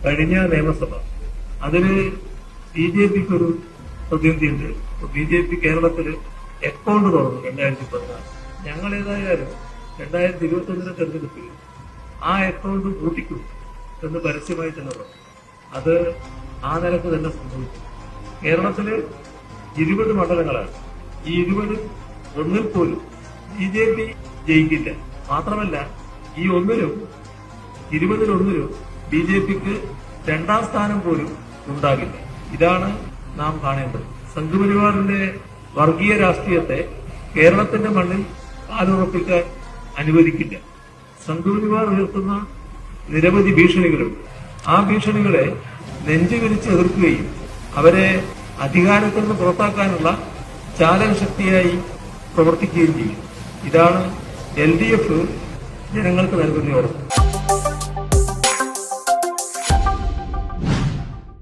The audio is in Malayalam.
കഴിഞ്ഞ നിയമസഭ അതിന് BJPക്ക് ഒരു പ്രതിനിധിയുണ്ട്. BJP കേരളത്തിൽ അക്കൗണ്ട് തുറന്നു 2014. ഞങ്ങൾ ഏതായാലും 2021 തെരഞ്ഞെടുപ്പിൽ ആ അക്കൗണ്ട് പൂട്ടിക്കും എന്ന് പരസ്യമായി തന്നെ പറഞ്ഞു. അത് ആ നിലക്ക് തന്നെ സംഭവിച്ചു. കേരളത്തില് 20 മണ്ഡലങ്ങളാണ്. ഈ 20 ഒന്നിൽ പോലും BJP ജയിക്കില്ല. മാത്രമല്ല ഈ 20-ൽ BJPക്ക് 2ാം സ്ഥാനം പോലും ഉണ്ടാകില്ല. ഇതാണ് നാം കാണേണ്ടത്. സംഘപരിവാറിന്റെ വർഗീയ രാഷ്ട്രീയത്തെ കേരളത്തിന്റെ മണ്ണിൽ കാലുറപ്പിക്കാൻ അനുവദിക്കില്ല. സംഘപരിവാർ ഉയർത്തുന്ന നിരവധി ഭീഷണികളുണ്ട്. ആ ഭീഷണികളെ നെഞ്ചുവിരിച്ച് എതിർക്കുകയും അവരെ അധികാരത്തിൽ നിന്ന് പുറത്താക്കാനുള്ള ചാലകശക്തിയായി പ്രവർത്തിക്കുകയും ചെയ്യും. ഇതാണ് LDF ജനങ്ങൾക്ക് നൽകുന്ന ഉറപ്പ്.